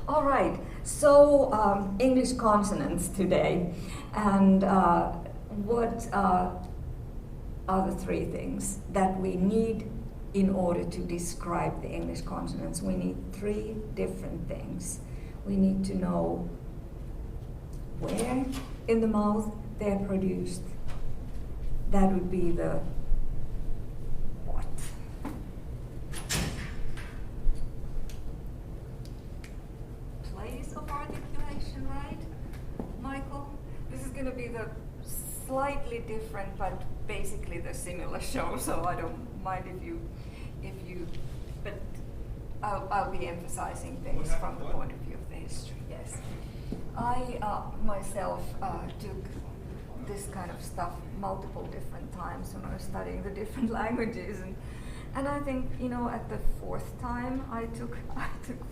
All right, so English consonants today, and what are the three things that we need in order to describe the English consonants? We need three different things. We need to know where in the mouth they're produced. That would be the what. Place of articulation, right, Michael? This is going to be the slightly different, but basically the similar show. So I don't mind if you, but I'll be emphasizing things from the point of view of the history. Yes, I myself took this kind of stuff multiple different times when I was studying the different languages, and I think, you know, at the fourth time I took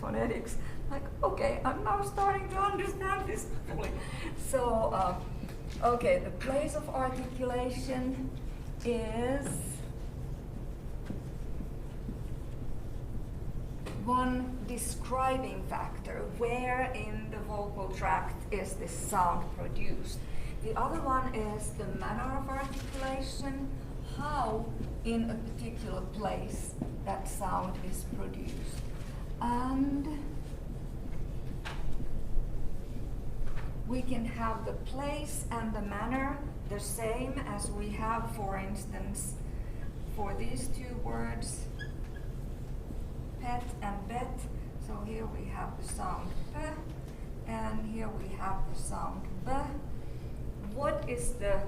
phonetics, like, okay, I'm now starting to understand this fully. So okay, the place of articulation is one describing factor. Where in the vocal tract is this sound produced? The other one is the manner of articulation, how in a particular place that sound is produced. And we can have the place and the manner the same as we have, for instance, for these two words, pet and bet. So here we have the sound p, and here we have the sound b. What is the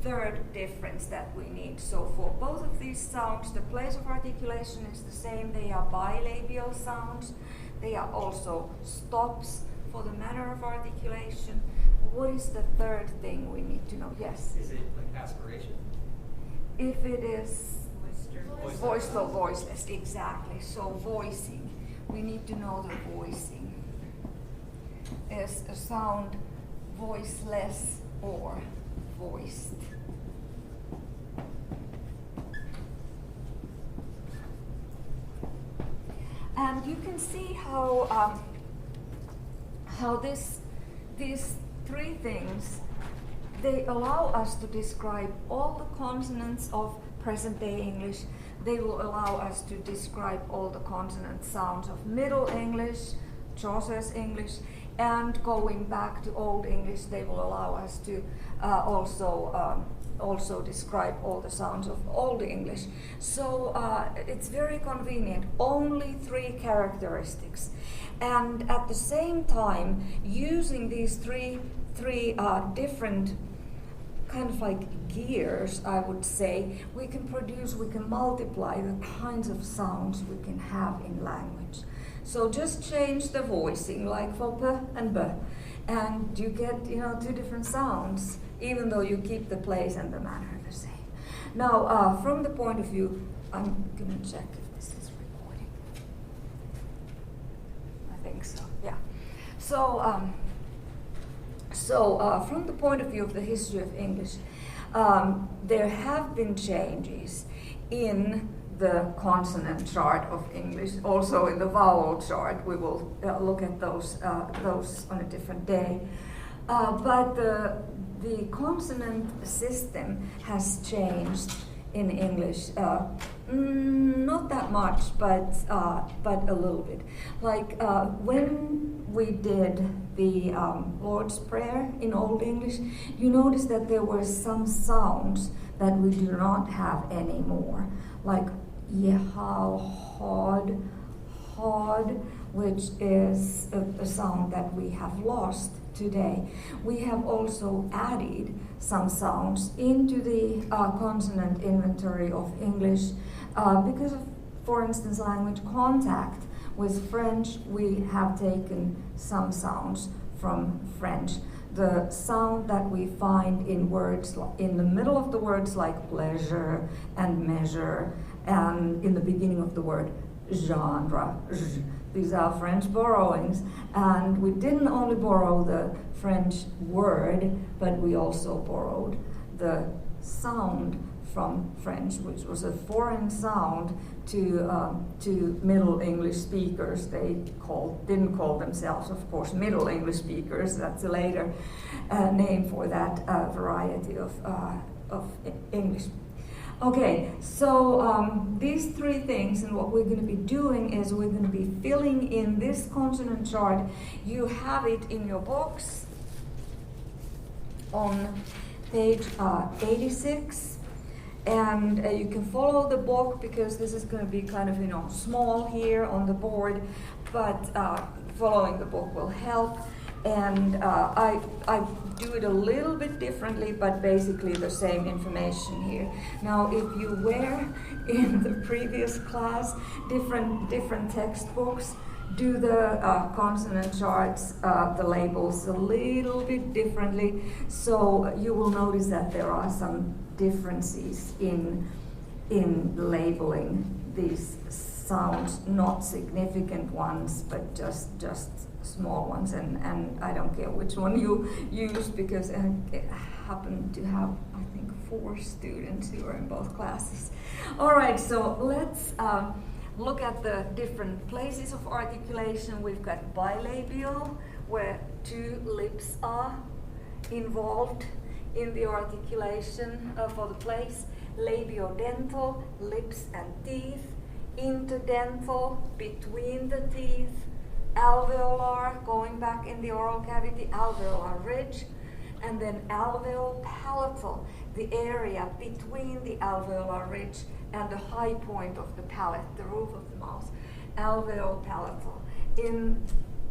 third difference that we need? So for both of these sounds, the place of articulation is the same. They are bilabial sounds. They are also stops for the manner of articulation. What is the third thing we need to know? Yes? Is it like aspiration? If it is voiced or voiceless, exactly. So voicing, we need to know the voicing. Is a sound voiceless or voiced? And you can see how these three things, they allow us to describe all the consonants of present-day English. They will allow us to describe all the consonant sounds of Middle English, Chaucer's English, and going back to Old English, they will allow us to also describe all the sounds of Old English. So it's very convenient, only three characteristics. And at the same time, using these three different kind of like gears, I would say, we can multiply the kinds of sounds we can have in language. So just change the voicing, like for p and b, and you get, you know, two different sounds, even though you keep the place and the manner the same. Now, from the point of view, I'm gonna check if this is recording. I think so, yeah. So, from the point of view of the history of English, there have been changes in the consonant chart of English, also in the vowel chart. We will look at those on a different day. But the consonant system has changed in English. Not that much, but a little bit. Like when we did the Lord's Prayer in Old English, you notice that there were some sounds that we do not have anymore, like yehow, hod, which is a sound that we have lost today. We have also added some sounds into the consonant inventory of English because of, for instance, language contact with French. We have taken some sounds from French. The sound that we find in words in the middle of the words, like pleasure and measure, and in the beginning of the word genre. These are French borrowings, and we didn't only borrow the French word, but we also borrowed the sound from French, which was a foreign sound to Middle English speakers. They didn't call themselves, of course, Middle English speakers. That's a later name for that variety of English. Okay, so these three things, and what we're going to be doing is we're going to be filling in this consonant chart. You have it in your box on page 86, and you can follow the book because this is going to be kind of small here on the board, but following the book will help. And I do it a little bit differently, but basically the same information here. Now, if you were in the previous class different textbooks, do the consonant charts, the labels a little bit differently. So you will notice that there are some differences in labeling these sounds, not significant ones, but just small ones, and I don't care which one you use because I happen to have, I think, 4 students who are in both classes. All right, so let's look at the different places of articulation. We've got bilabial, where 2 lips are involved in the articulation for the place. Labiodental, lips and teeth. Interdental, between the teeth. Alveolar, going back in the oral cavity, alveolar ridge, and then alveolar palatal, the area between the alveolar ridge and the high point of the palate, the roof of the mouth, alveolar palatal. In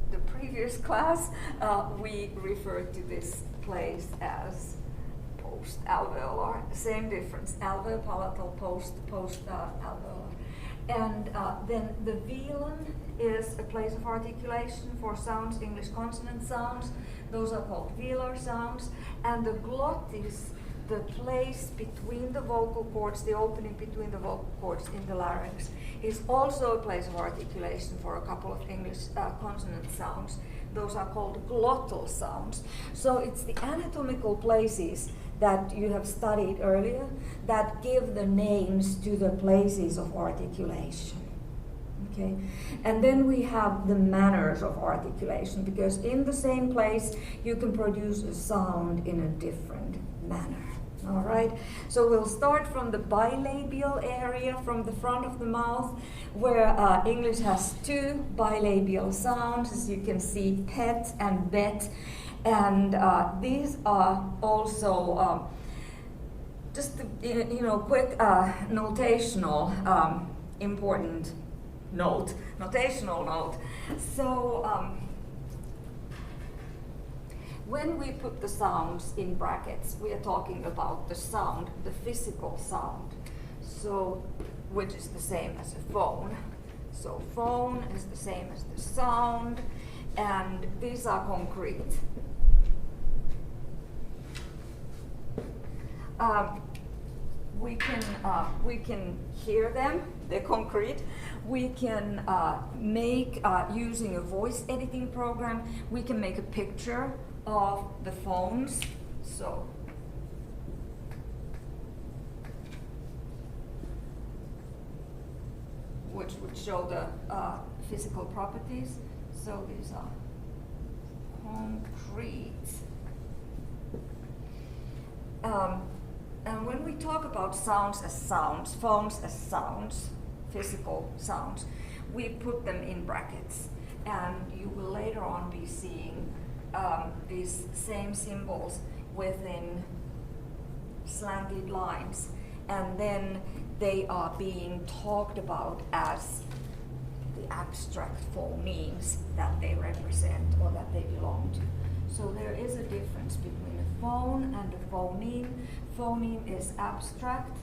the previous class, we referred to this place as post-alveolar. Same difference, alveolar palatal, post-alveolar. And then the velum is a place of articulation for sounds, English consonant sounds. Those are called velar sounds. And the glottis, the place between the vocal cords, the opening between the vocal cords in the larynx, is also a place of articulation for a couple of English consonant sounds. Those are called glottal sounds. So it's the anatomical places that you have studied earlier that give the names to the places of articulation. Okay, and then we have the manners of articulation, because in the same place you can produce a sound in a different manner. All right, so we'll start from the bilabial area, from the front of the mouth, where English has 2 bilabial sounds, as you can see, pet and bet, and these are also just quick notational important notational note. So when we put the sounds in brackets, we are talking about the sound, the physical sound, so which is the same as a phone. So phone is the same as the sound, and these are concrete. We can hear them, they're concrete. We can make, using a voice editing program, we can make a picture of the phones. So which would show the physical properties. So these are concrete. And when we talk about sounds as sounds, phones as sounds, physical sounds, we put them in brackets. And you will later on be seeing these same symbols within slanted lines. And then they are being talked about as the abstract phonemes that they represent or that they belong to. So there is a difference between a phone and a phoneme. Phoneme is abstract,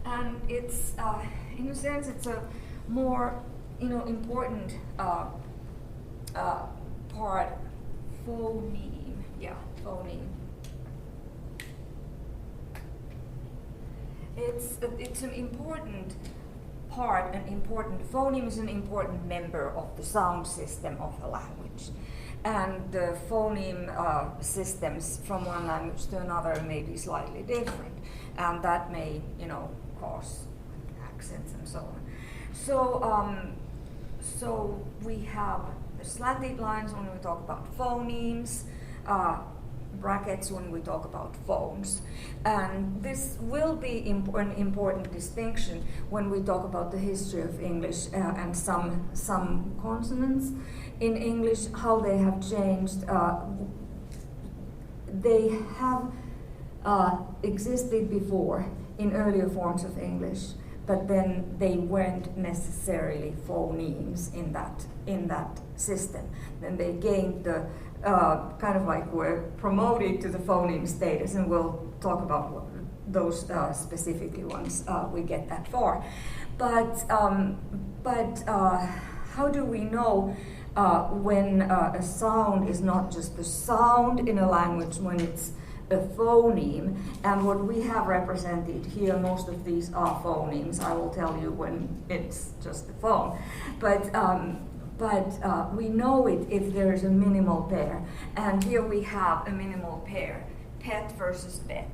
and it's in a sense it's a more important part. Phoneme, yeah, phoneme. It's an important part, phoneme is an important member of the sound system of a language. and the phoneme systems from one language to another may be slightly different, and that may, cause accents and so on. So we have the slanted lines when we talk about phonemes, brackets when we talk about phones. And this will be an important distinction when we talk about the history of English and some consonants in English, how they have changed. They have existed before in earlier forms of English, but then they weren't necessarily phonemes in that system. Then they gained the were promoted to the phoneme status, and we'll talk about those specifically once we get that far. But how do we know when a sound is not just a sound in a language, when it's a phoneme? And what we have represented here, most of these are phonemes. I will tell you when it's just a phone. But we know it if there is a minimal pair. And here we have a minimal pair, pet versus bet.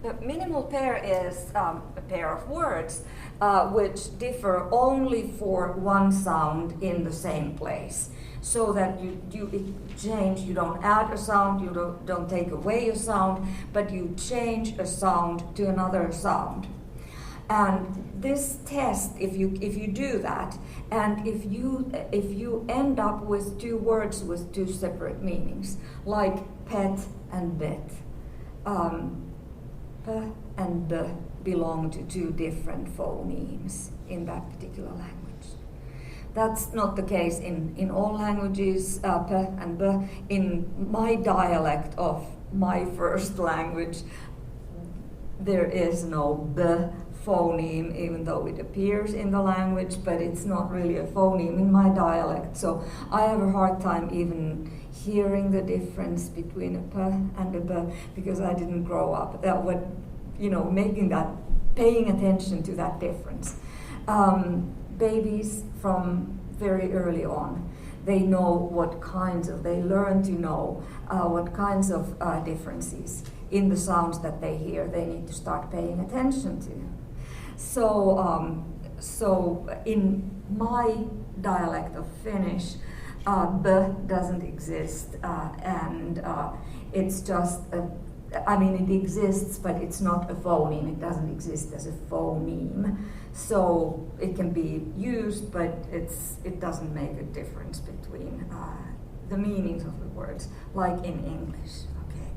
The minimal pair is a pair of words which differ only for one sound in the same place. So that you change, you don't add a sound, you don't take away a sound, but you change a sound to another sound. And this test, if you do that, and if you end up with two words with two separate meanings, like pet and bet, p and b belong to two different phonemes in that particular language. That's not the case in all languages, p and b. In my dialect of my first language, there is no b phoneme, even though it appears in the language, but it's not really a phoneme in my dialect. So I have a hard time even hearing the difference between a p and a b, because I didn't grow up paying attention to that difference. Babies from very early on, they know they learn to know what kinds of differences in the sounds that they hear they need to start paying attention to. So in my dialect of Finnish, b doesn't exist, and it's just it exists, but it's not a phoneme. It doesn't exist as a phoneme. So it can be used, but it doesn't make a difference between the meanings of the words, like in English. Okay,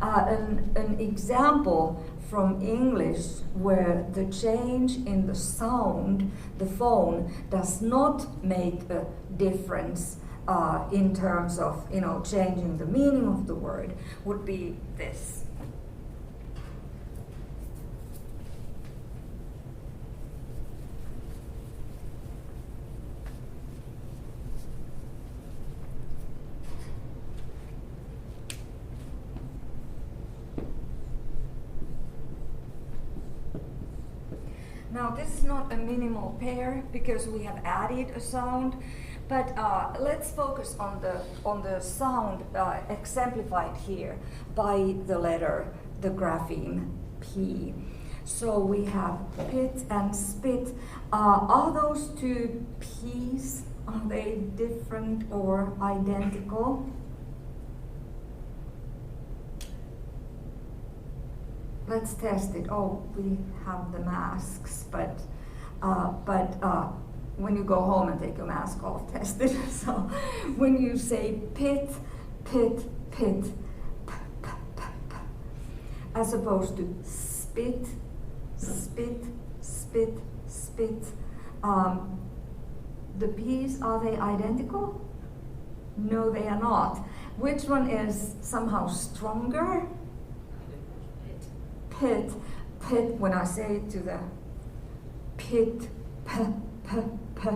an example from English where the change in the sound, the phone, does not make a difference in terms of changing the meaning of the word, would be this. Now this is not a minimal pair because we have added a sound, but let's focus on the sound exemplified here by the letter, the grapheme P. So we have pit and spit. Are those two P's, are they different or identical? Let's test it. Oh, we have the masks, but when you go home and take your mask off, test it. So when you say pit, pit, pit, p, p, p, p, as opposed to spit, spit, spit, spit, the P's, are they identical? No, they are not. Which one is somehow stronger? Pit, pit, when I say it to the pit, p, p, p,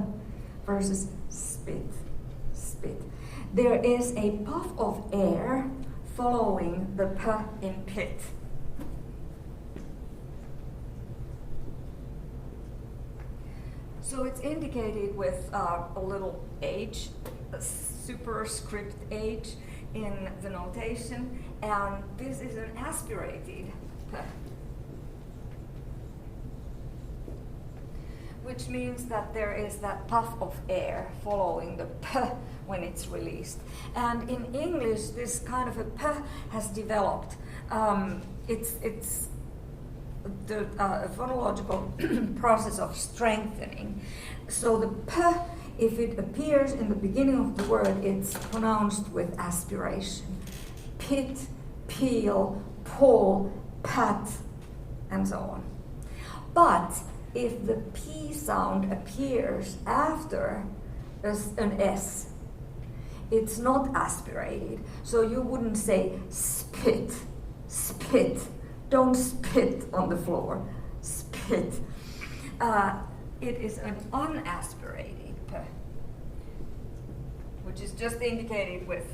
versus spit, spit. There is a puff of air following the p in pit. So it's indicated with a little h, a superscript h in the notation, and this is an aspirated p, which means that there is that puff of air following the p when it's released. And in English, this kind of a p has developed. It's the phonological process of strengthening. So the p, if it appears in the beginning of the word, it's pronounced with aspiration. Pit, peel, pull, pat, and so on. But if the P sound appears after an S, it's not aspirated. So you wouldn't say spit, spit. Don't spit on the floor, spit. It is an unaspirated P, which is just indicated with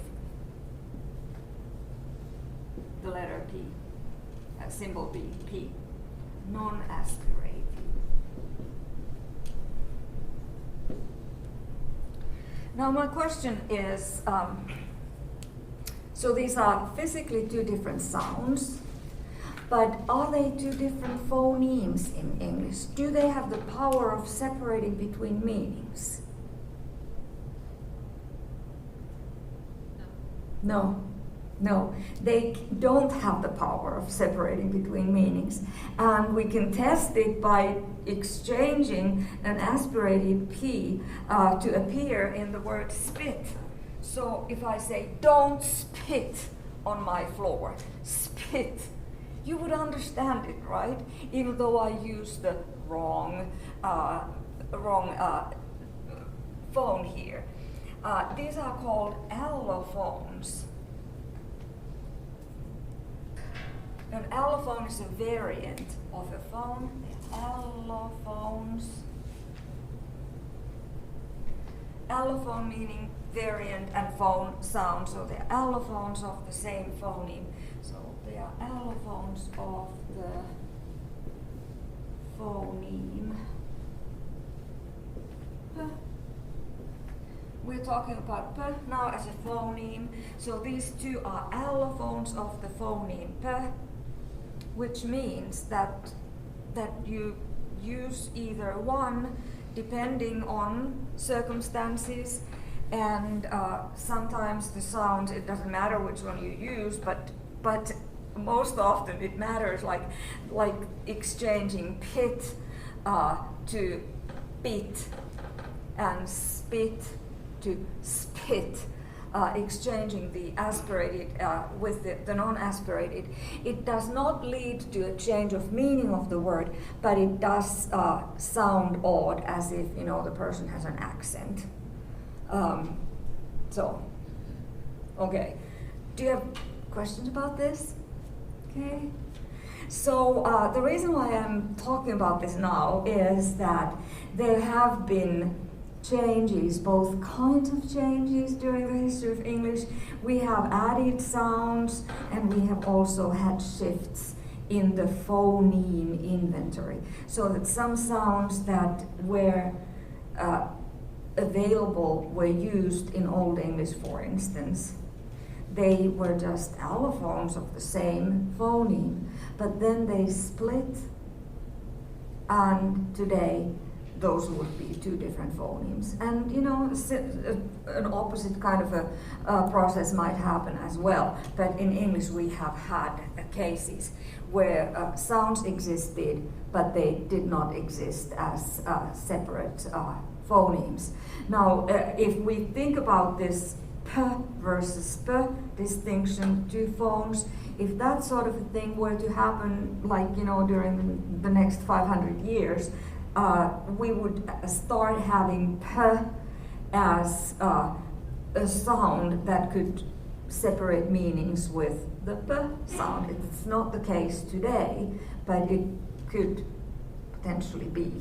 the letter P, symbol P, P, non-aspirated. Now my question is, so these are physically two different sounds, but are they two different phonemes in English? Do they have the power of separating between meanings? No. No, they don't have the power of separating between meanings. And we can test it by exchanging an aspirated P to appear in the word spit. So if I say, don't spit on my floor, spit, you would understand it, right? Even though I use the wrong phone here. These are called allophones. An allophone is a variant of a phone. Allophones. Allophone meaning variant and phone sound, so they're allophones of the same phoneme. So they are allophones of the phoneme. We're talking about P now as a phoneme. So these two are allophones of the phoneme P, which means that you use either one depending on circumstances, and sometimes the sound, it doesn't matter which one you use, but most often it matters, like exchanging pit to bit and spit to spit. Exchanging the aspirated with the non-aspirated. It does not lead to a change of meaning of the word, but it does sound odd, as if the person has an accent. So, okay. Do you have questions about this? Okay. So the reason why I'm talking about this now is that there have been changes, both kinds of changes during the history of English. We have added sounds, and we have also had shifts in the phoneme inventory. So that some sounds that were available were used in Old English, for instance. They were just allophones of the same phoneme, but then they split, and today those would be two different phonemes. And an opposite kind of a process might happen as well. But in English we have had cases where sounds existed, but they did not exist as separate phonemes. Now, if we think about this P versus P distinction, two phones, if that sort of a thing were to happen, during the next 500 years, we would start having P as a sound that could separate meanings with the P sound. It's not the case today, but it could potentially be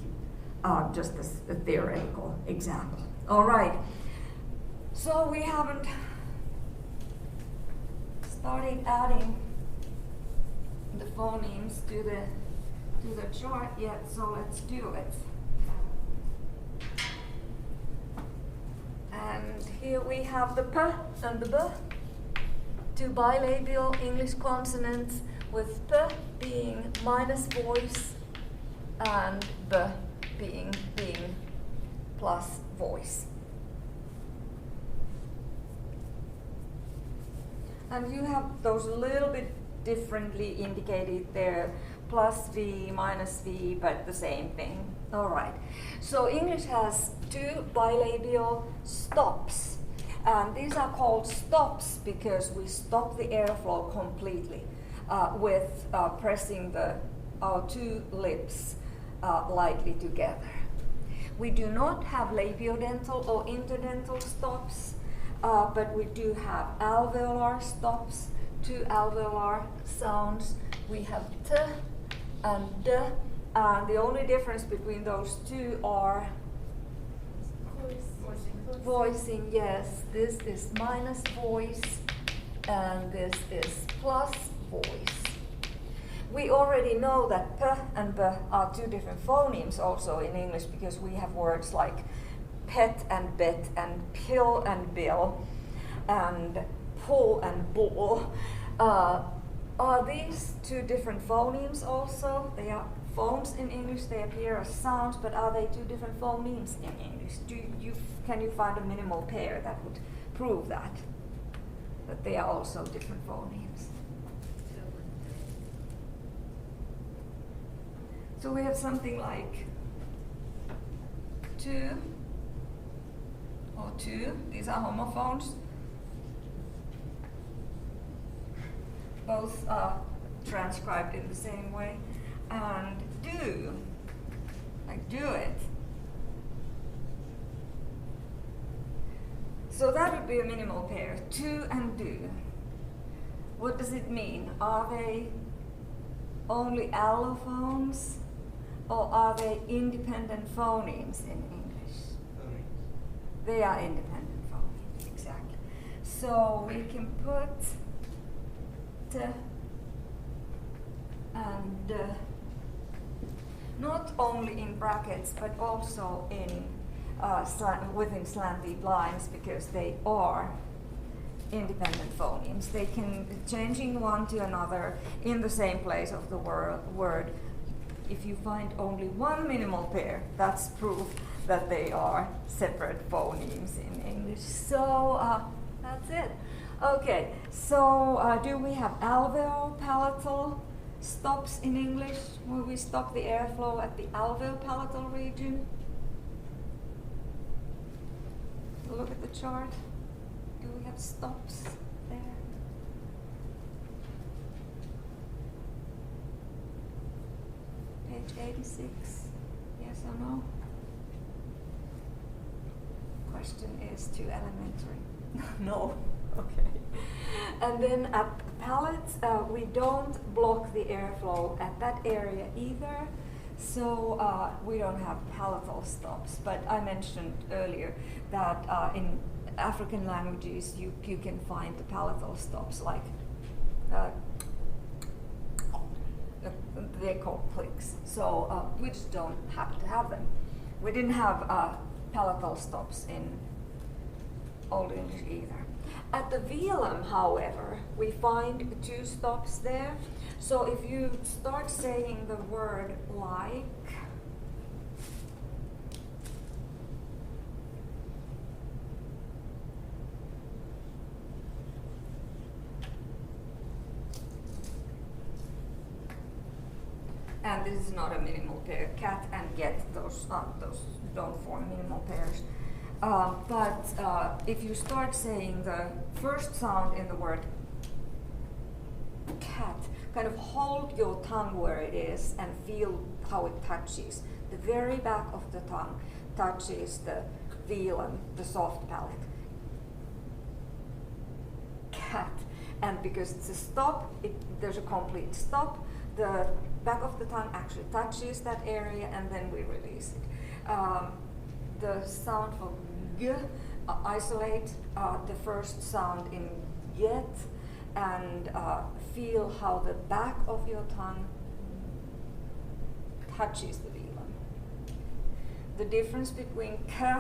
just as a theoretical example. All right, so we haven't started adding the phonemes to the chart yet, so let's do it. And here we have the p and the b, two bilabial English consonants, with p being minus voice and b being plus voice. And you have those a little bit differently indicated there, plus V, minus V, but the same thing. All right. So English has two bilabial stops. And these are called stops because we stop the airflow completely with pressing our two lips lightly together. We do not have labiodental or interdental stops, but we do have alveolar stops, two alveolar sounds. We have t and d, and the only difference between those two are voicing. Yes, this is minus voice and this is plus voice. We already know that p and b are two different phonemes also in English, because we have words like pet and bet and pill and bill and pull and bull. Are these two different phonemes also? They are phones in English, they appear as sounds, but are they two different phonemes in English? Can you find a minimal pair that would prove that they are also different phonemes? So we have something like two or two. These are homophones. Both are transcribed in the same way. And do, like do it. So that would be a minimal pair, to and do. What does it mean? Are they only allophones, or are they independent phonemes in English? They are independent phonemes, exactly. So we can put t and not only in brackets, but also in within slanted lines, because they are independent phonemes. They can changing one to another in the same place of the word. If you find only one minimal pair, that's proof that they are separate phonemes in English. So that's it. Okay, so do we have alveolar palatal stops in English, where we stop the airflow at the alveolar palatal region? Look at the chart. Do we have stops there? Page 86. Yes or no? Question is too elementary. No. Okay. And then at the palates, we don't block the airflow at that area either. So we don't have palatal stops. But I mentioned earlier that in African languages, you can find the palatal stops, like they're called clicks. So we just don't have to have them. We didn't have palatal stops in Old English either. At the velum, however, we find two stops there. So if you start saying the word like, and this is not a minimal pair, cat and get, those don't form minimal pairs. But if you start saying the first sound in the word cat, kind of hold your tongue where it is and feel how it touches. The very back of the tongue touches the velum, the soft palate. Cat. And because it's a stop, there's a complete stop. The back of the tongue actually touches that area, and then we release it. The sound for g, isolate the first sound in get, and feel how the back of your tongue touches the velum. The difference between k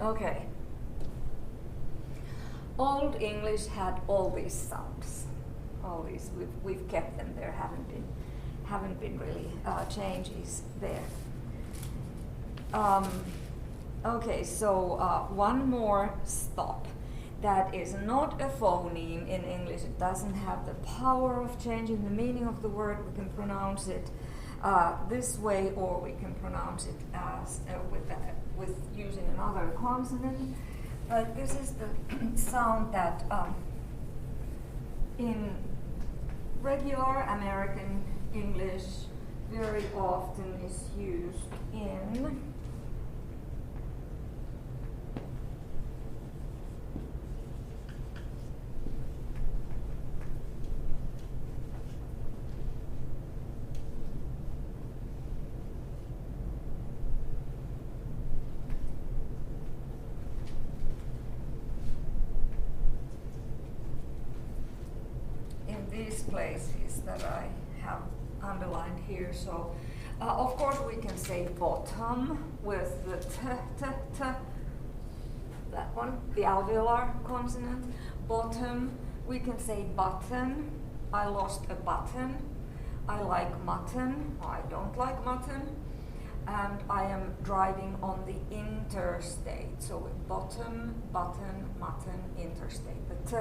Okay. Old English had all these sounds. All these, we've kept them there. Haven't been really changes there. Okay, so one more stop that is not a phoneme in English. It doesn't have the power of changing the meaning of the word. We can pronounce it this way, or we can pronounce it as with using another consonant. But this is the sound that in regular American English very often is used in these places that I have underlined here. So, of course, we can say bottom with the t, that one, the alveolar consonant. Bottom, we can say button. I lost a button. I like mutton. I don't like mutton. And I am driving on the interstate. So, bottom, button, mutton, interstate. The t.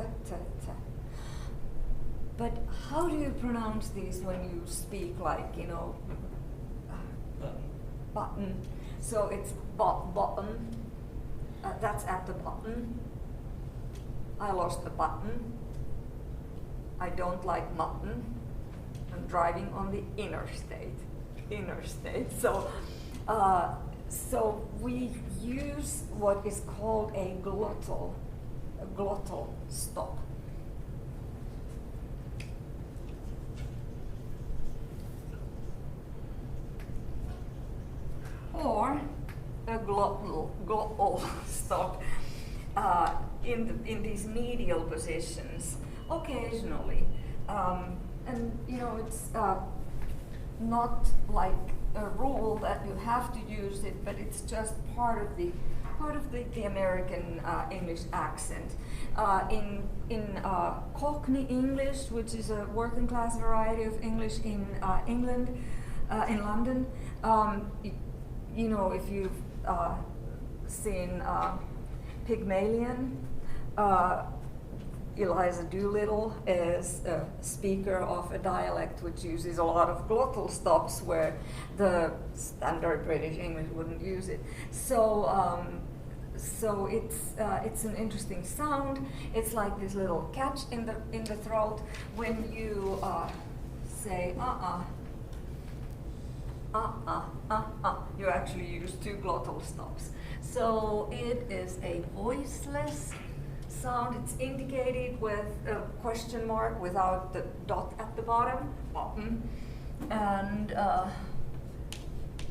But how do you pronounce these when you speak like, you know, button? So it's bottom. That's at the button. I lost the button. I don't like mutton. I'm driving on the interstate. So, so we use what is called a glottal stop. Or a glottal stop in these medial positions occasionally, and you know it's not like a rule that you have to use it, but it's just part of the American English accent. In Cockney English, which is a working class variety of English in England, in London. You know, if you've seen Pygmalion, Eliza Doolittle is a speaker of a dialect which uses a lot of glottal stops where the standard British English wouldn't use it. So, so it's an interesting sound. It's like this little catch in the throat when you say you actually use two glottal stops. So it is a voiceless sound. It's indicated with a question mark without the dot at the bottom. And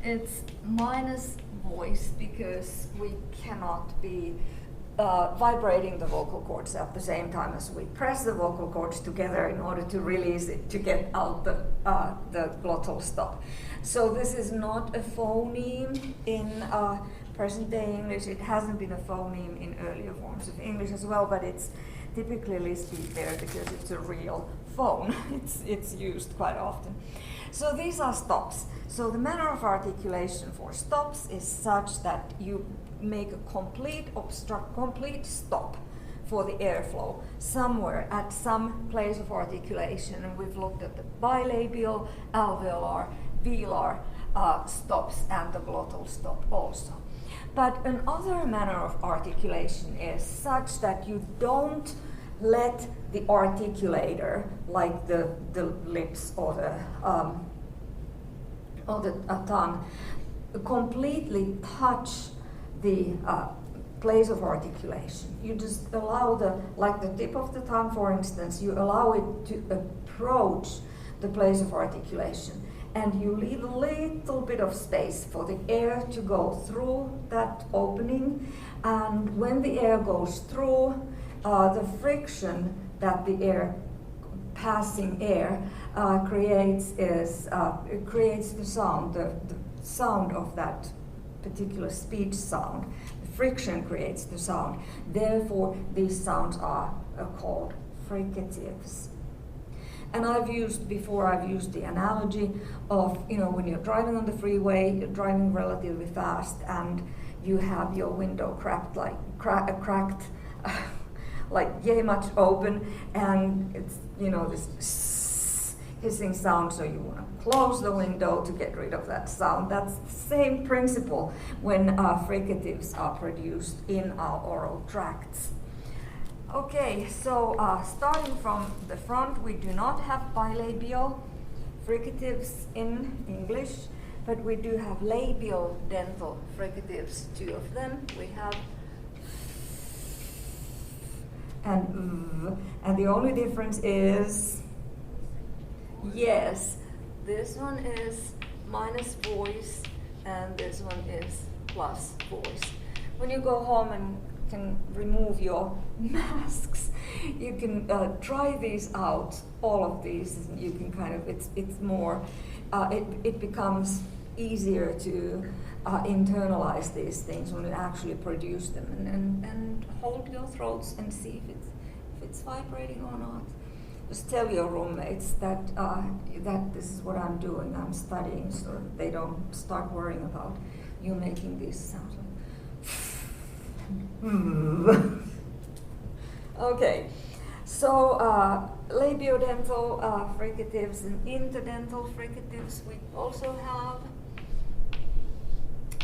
it's minus voice because we cannot be vibrating the vocal cords at the same time as we press the vocal cords together in order to release it to get out the glottal stop. So this is not a phoneme in present-day English. It hasn't been a phoneme in earlier forms of English as well, but it's typically listed there because it's a real phone. It's used quite often. So these are stops. So the manner of articulation for stops is such that you make a complete stop for the airflow somewhere at some place of articulation. And we've looked at the bilabial, alveolar, velar stops and the glottal stop also. But another manner of articulation is such that you don't let the articulator, like the lips or the tongue, completely touch the place of articulation. You just allow like the tip of the tongue, for instance, you allow it to approach the place of articulation. And you leave a little bit of space for the air to go through that opening. And when the air goes through, the friction that the passing air creates creates the sound, the sound of that particular speech sound. The friction creates the sound. Therefore, these sounds are called fricatives. And I've used the analogy of, when you're driving on the freeway, you're driving relatively fast, and you have your window cracked, like yay much open, and it's, this hissing sound, so you want to close the window to get rid of that sound. That's the same principle when fricatives are produced in our oral tracts. Okay, so starting from the front, we do not have bilabial fricatives in English, but we do have labial dental fricatives, 2 of them. We have and the only difference is, yes, this one is minus voice and this one is plus voice. When you go home and can remove your masks, you can try these out, all of these, and you can kind of, it's more, it becomes easier to internalize these things when you actually produce them, and hold your throats and see if it's vibrating or not. Just tell your roommates that this is what I'm doing, I'm studying, so they don't start worrying about you making these sounds. Okay, so labiodental fricatives and interdental fricatives we also have.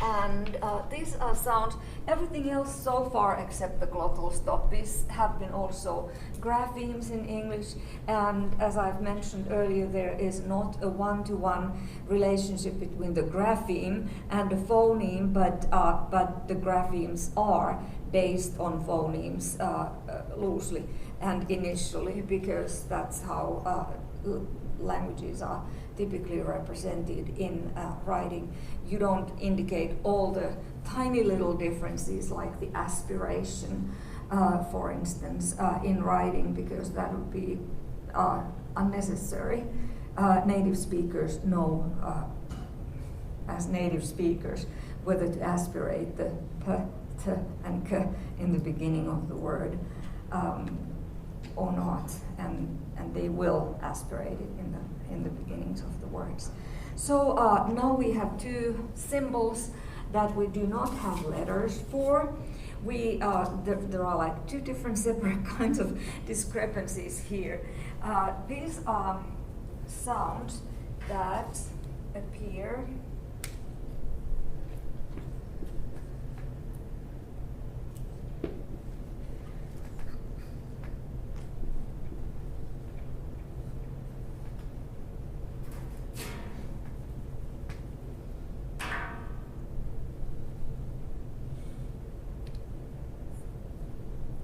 And these are sounds, everything else so far except the glottal stop, these have been also graphemes in English, and as I've mentioned earlier, there is not a one-to-one relationship between the grapheme and the phoneme, but the graphemes are based on phonemes loosely and initially, because that's how languages are typically represented in writing. You don't indicate all the tiny little differences like the aspiration, for instance, in writing, because that would be unnecessary. Native speakers know, as native speakers, whether to aspirate the p, t, and k in the beginning of the word or not, and they will aspirate it in the beginnings of the words. So now we have 2 symbols that we do not have letters for. There are like 2 different separate kinds of discrepancies here. These are sounds that appear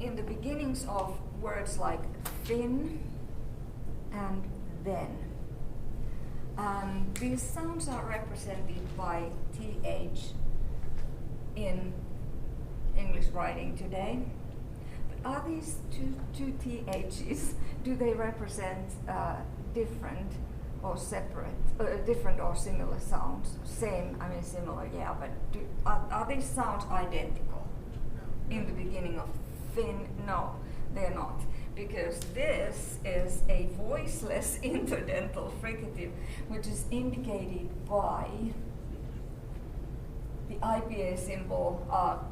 in the beginnings of words like thin and then. These sounds are represented by TH in English writing today. But are these two THs, do they represent different or separate, different or similar sounds? Similar, yeah, but are these sounds identical in the beginning of thin? No, they're not, because this is a voiceless interdental fricative, which is indicated by the IPA symbol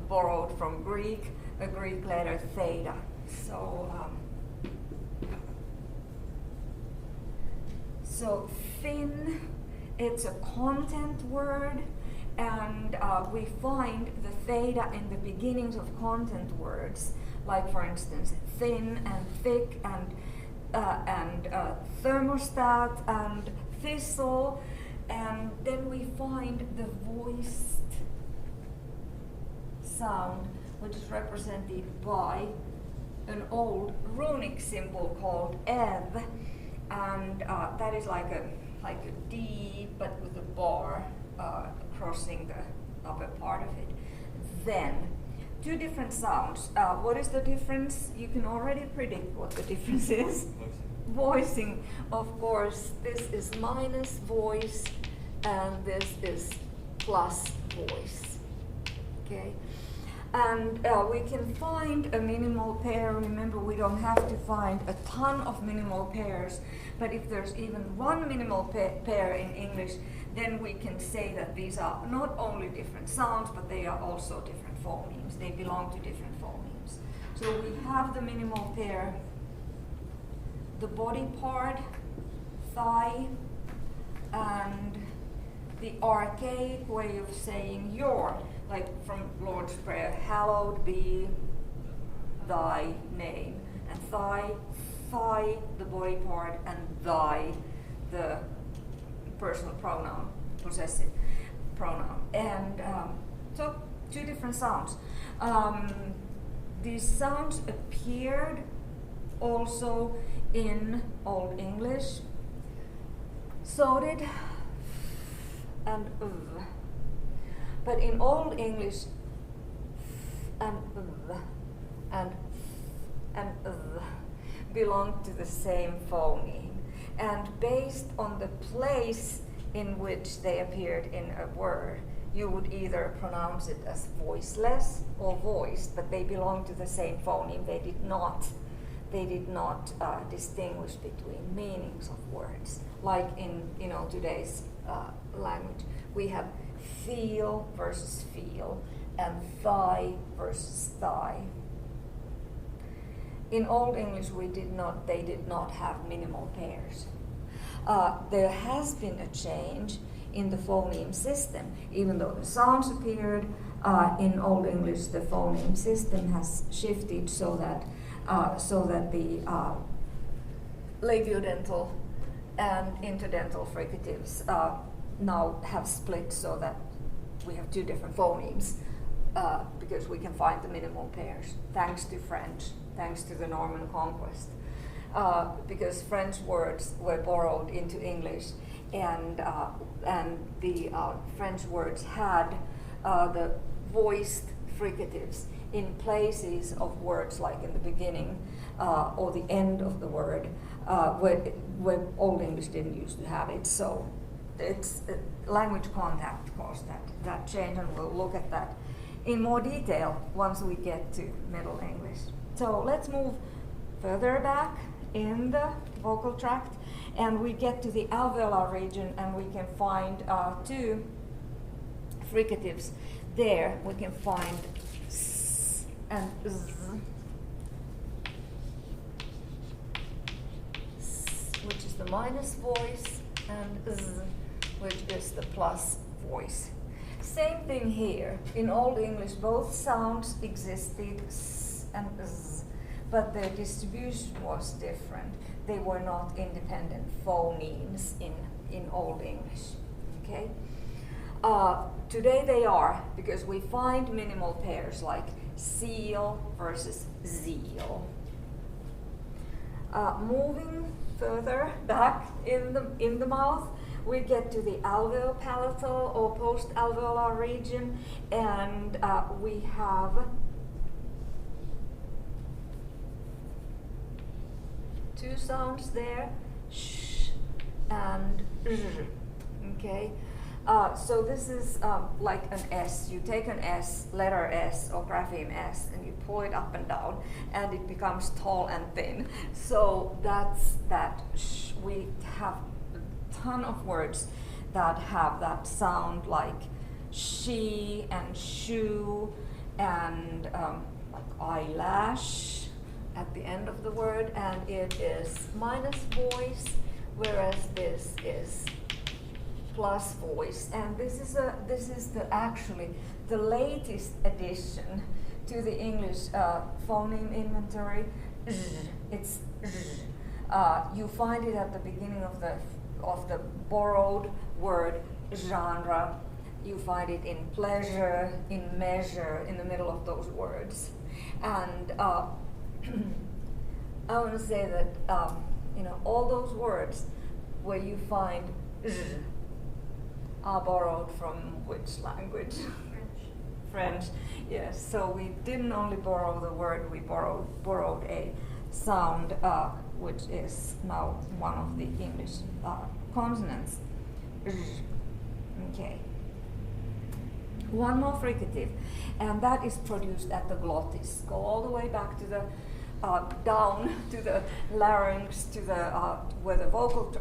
borrowed from Greek, a Greek letter theta. So thin, it's a content word, and we find the theta in the beginnings of content words, like for instance thin and thick and thermostat and thistle, and then we find the voiced sound, which is represented by an old runic symbol called ev, and that is like a D but with a bar crossing the upper part of it. Then, 2 different sounds. What is the difference? You can already predict what the difference is. Voicing, of course. This is minus voice, and this is plus voice. Okay. And we can find a minimal pair. Remember, we don't have to find a ton of minimal pairs, but if there's even one minimal pair in English, then we can say that these are not only different sounds, but they are also different phonemes. They belong to different phonemes. So we have the minimal pair, the body part, thigh, and the archaic way of saying your, like from Lord's Prayer, hallowed be thy name. And thigh, the body part, and thy, the personal pronoun, possessive pronoun. And so two different sounds. These sounds appeared also in Old English. So did and but in Old English, and belong to the same phoneme, and based on the place in which they appeared in a word, you would either pronounce it as voiceless or voiced, but they belong to the same phoneme. They did not distinguish between meanings of words, like in today's language. We have feel versus feel, and thigh versus thigh. In Old English, they did not have minimal pairs. There has been a change in the phoneme system. Even though the sounds appeared in Old English, the phoneme system has shifted so that the labiodental and interdental fricatives now have split, so that we have two different phonemes because we can find the minimal pairs, thanks to French, thanks to the Norman conquest. Because French words were borrowed into English, and the French words had the voiced fricatives in places of words, like in the beginning or the end of the word, where Old English didn't used to have it. So it's language contact caused that change, and we'll look at that in more detail once we get to Middle English. So let's move further back in the vocal tract, and we get to the alveolar region, and we can find two fricatives there. We can find s and z, which is the minus voice, and z, which is the plus voice. Same thing here. In Old English, both sounds existed, s and z, but their distribution was different. They were not independent phonemes in Old English. Okay. Today they are, because we find minimal pairs like seal versus zeal. Moving further back in the mouth, we get to the Alveolar Palatal or post-alveolar region, and we have two sounds there, sh and r. Okay, so this is like an S. You take an S, letter S or grapheme S, and you pull it up and down, and it becomes tall and thin. So that's that. Sh. We have a ton of words that have that sound, like she and shoe, and like eyelash at the end of the word, and it is minus voice, whereas this is plus voice. And this is actually the latest addition to the English phoneme inventory. It's you find it at the beginning of the borrowed word genre. You find it in pleasure, in measure, in the middle of those words, and I want to say that all those words where you find are borrowed from which language? French. Yes. So we didn't only borrow the word; we borrowed a sound, which is now one of the English consonants. Okay. one more fricative, and that is produced at the glottis. Go all the way back to the down to the larynx, to the where the vocal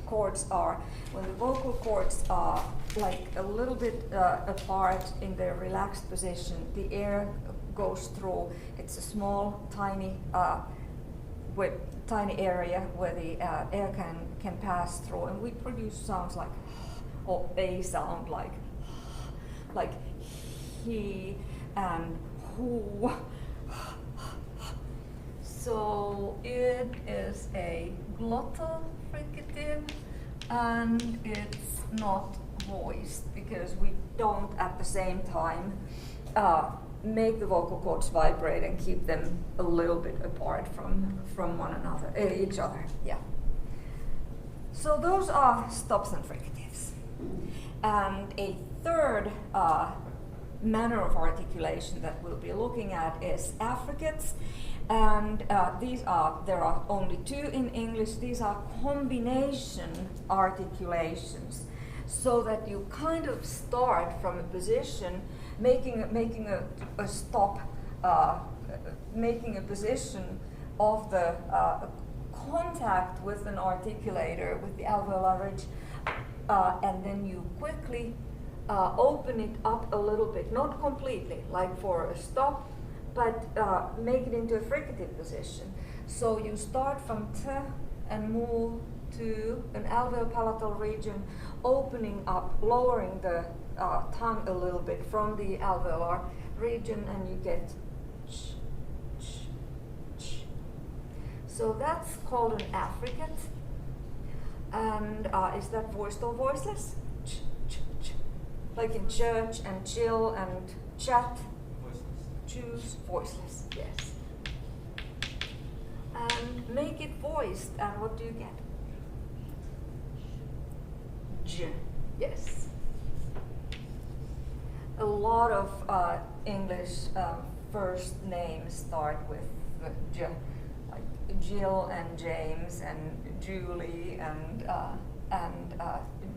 cords are. When the vocal cords are like a little bit apart in their relaxed position, the air goes through. It's a small, tiny area where the air can pass through, and we produce sounds like, or a sound like he and who. So it is a glottal fricative, and it's not voiced because we don't at the same time make the vocal cords vibrate and keep them a little bit apart from one another, each other. Yeah. So those are stops and fricatives. And a third manner of articulation that we'll be looking at is affricates. And there are only two in English. These are combination articulations, so that you kind of start from a position, making a stop, making a position of the contact with an articulator, with the alveolar ridge, and then you quickly open it up a little bit, not completely, like for a stop, but make it into a fricative position. So you start from t and move to an alveolar palatal region, opening up, lowering the tongue a little bit from the alveolar region, and you get ch, ch, ch. So that's called an affricate. And is that voiced or voiceless? Ch, ch, ch. Like in church and chill and chat. Choose voiceless, yes. And make it voiced, and what do you get? J, yes. A lot of English first names start with the J, like Jill and James and Julie and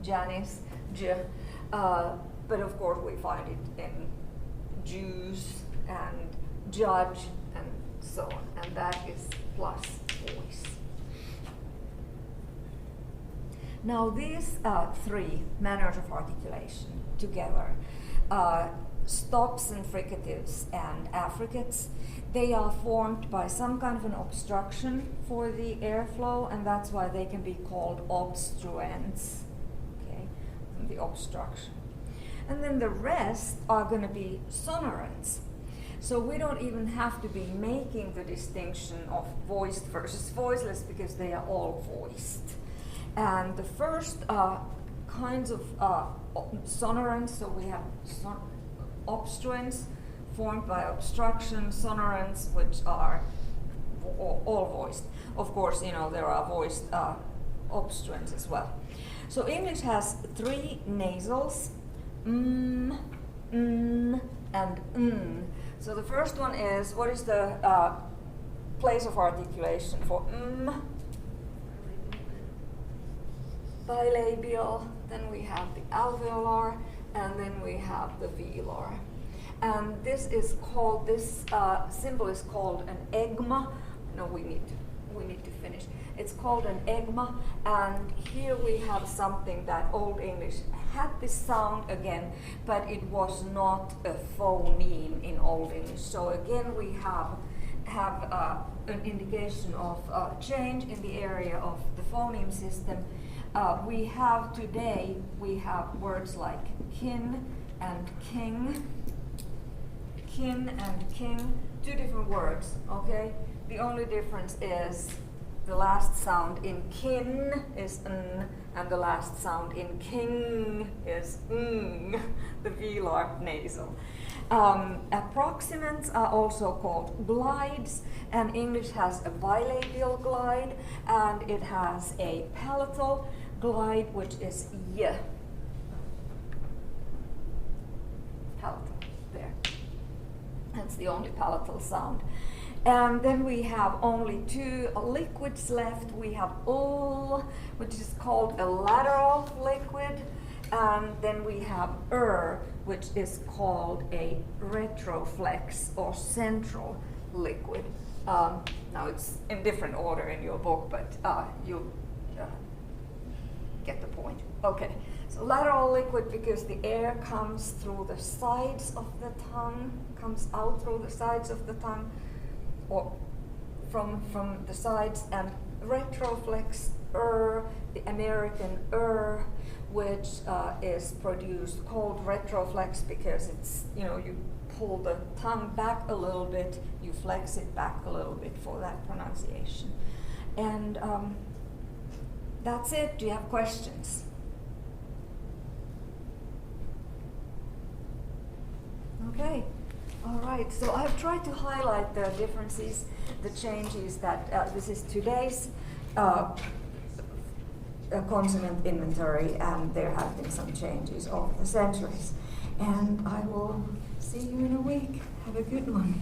Janice, J. But of course we find it in Jews and judge and so on, and that is plus voice. Now these three manners of articulation together, stops and fricatives and affricates, they are formed by some kind of an obstruction for the airflow, and that's why they can be called obstruents, okay, the obstruction. And then the rest are going to be sonorants. So we don't even have to be making the distinction of voiced versus voiceless because they are all voiced. And the first kinds of sonorants, so we have obstruents formed by obstruction, sonorants which are all voiced. Of course, you know, there are voiced obstruents as well. So English has three nasals, and n. So the first one is, what is the place of articulation for m? Bilabial, then we have the alveolar, and then we have the velar. And this is called, this symbol is called an egma. No, we need to finish. It's called an egma, and here we have something that Old English had this sound again, but it was not a phoneme in Old English. So again, we have an indication of change in the area of the phoneme system. We have today, we have words like kin and king, two different words, okay? The only difference is the last sound in kin is n, and the last sound in king is ng, the velar nasal. Approximants are also called glides, and English has a bilabial glide, and it has a palatal glide, which is y. Palatal, there. That's the only palatal sound. And then we have only two liquids left. We have ul, which is called a lateral liquid, And then we have which is called a retroflex or central liquid. Now it's in different order in your book, but you get the point. Okay, so lateral liquid because the air comes through the sides of the tongue, comes out through the sides of the tongue, or from the sides, and retroflex, the American which is produced, called retroflex because it's, you pull the tongue back a little bit, you flex it back a little bit for that pronunciation. And that's it. Do you have questions? Okay. All right. So I've tried to highlight the differences, the changes that this is today's consonant inventory, and there have been some changes over the centuries. And I will see you in a week. Have a good one.